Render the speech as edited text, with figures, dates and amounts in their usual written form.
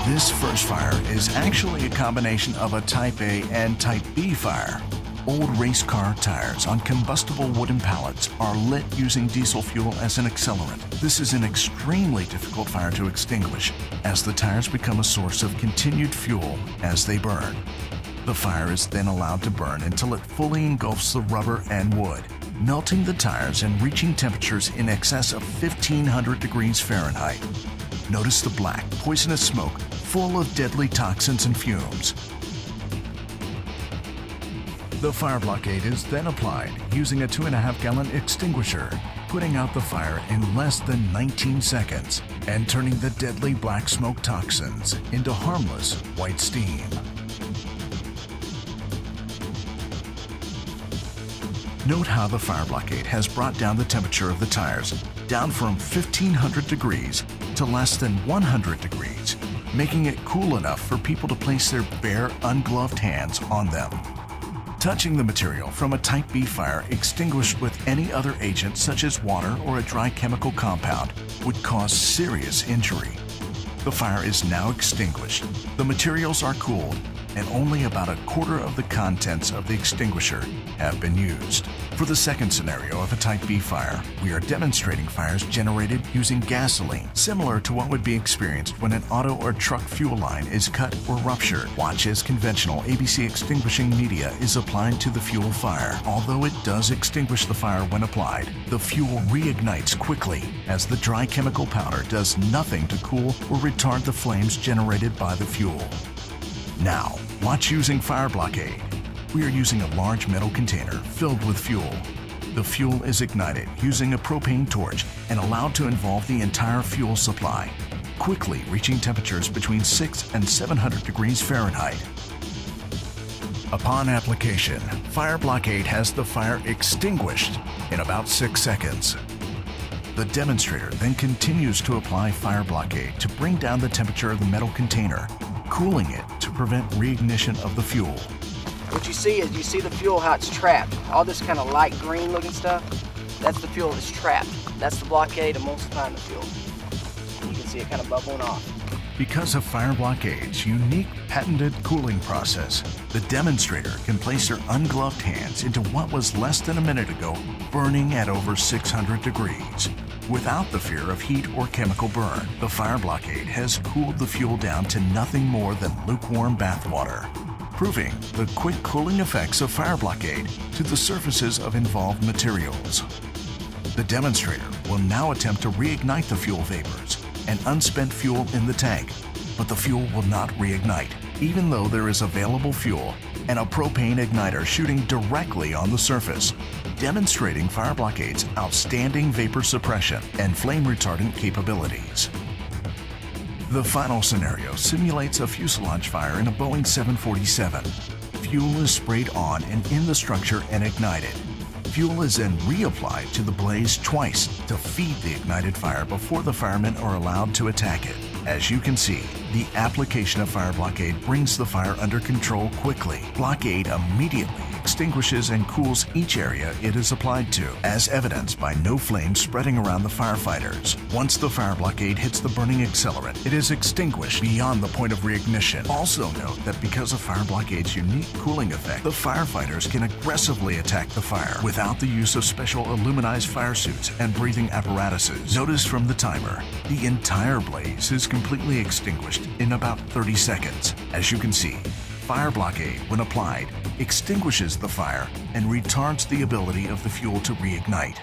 This first fire is actually a combination of a Type A and Type B fire. Old race car tires on combustible wooden pallets are lit using diesel fuel as an accelerant. This is an extremely difficult fire to extinguish, as the tires become a source of continued fuel as they burn. The fire is then allowed to burn until it fully engulfs the rubber and wood, melting the tires and reaching temperatures in excess of 1500 degrees Fahrenheit. Notice the black, poisonous smoke full of deadly toxins and fumes. The fire blockade is then applied using a 2.5-gallon extinguisher, putting out the fire in less than 19 seconds and turning the deadly black smoke toxins into harmless white steam. Note how the fire blockade has brought down the temperature of the tires down from 1500 degrees to less than 100 degrees, making it cool enough for people to place their bare, ungloved hands on them. Touching the material from a Type B fire extinguished with any other agent such as water or a dry chemical compound would cause serious injury. The fire is now extinguished, the materials are cooled, and only about a quarter of the contents of the extinguisher have been used. For the second scenario of a Type B fire, we are demonstrating fires generated using gasoline, similar to what would be experienced when an auto or truck fuel line is cut or ruptured. Watch as conventional ABC extinguishing media is applied to the fuel fire. Although it does extinguish the fire when applied, the fuel reignites quickly as the dry chemical powder does nothing to cool or retard the flames generated by the fuel. Now, watch using fire blockade. We are using a large metal container filled with fuel. The fuel is ignited using a propane torch and allowed to involve the entire fuel supply, quickly reaching temperatures between 600 and 700 degrees Fahrenheit. Upon application, fire blockade has the fire extinguished in about 6 seconds. The demonstrator then continues to apply fire blockade to bring down the temperature of the metal container, cooling it to prevent reignition of the fuel. What you see is, you see the fuel, how it's trapped. All this kind of light green looking stuff, that's the fuel that's trapped. That's the blockade emulsifying the fuel. You can see it kind of bubbling off. Because of fire blockade's unique patented cooling process, the demonstrator can place her ungloved hands into what was less than a minute ago burning at over 600 degrees. Without the fear of heat or chemical burn, the fire blockade has cooled the fuel down to nothing more than lukewarm bath water, proving the quick cooling effects of fire blockade to the surfaces of involved materials. The demonstrator will now attempt to reignite the fuel vapors and unspent fuel in the tank, but the fuel will not reignite, even though there is available fuel and a propane igniter shooting directly on the surface, demonstrating fire blockade's outstanding vapor suppression and flame retardant capabilities. The final scenario simulates a fuselage fire in a Boeing 747. Fuel is sprayed on and in the structure and ignited. Fuel is then reapplied to the blaze twice to feed the ignited fire before the firemen are allowed to attack it. As you can see, the application of fire blockade brings the fire under control quickly. Blockade immediately extinguishes and cools each area it is applied to, as evidenced by no flames spreading around the firefighters. Once the fire blockade hits the burning accelerant, it is extinguished beyond the point of reignition. Also note that because of fire blockade's unique cooling effect, the firefighters can aggressively attack the fire without the use of special aluminized fire suits and breathing apparatuses. Notice from the timer, the entire blaze is completely extinguished in about 30 seconds. As you can see, fire blockade, when applied, extinguishes the fire and retards the ability of the fuel to reignite.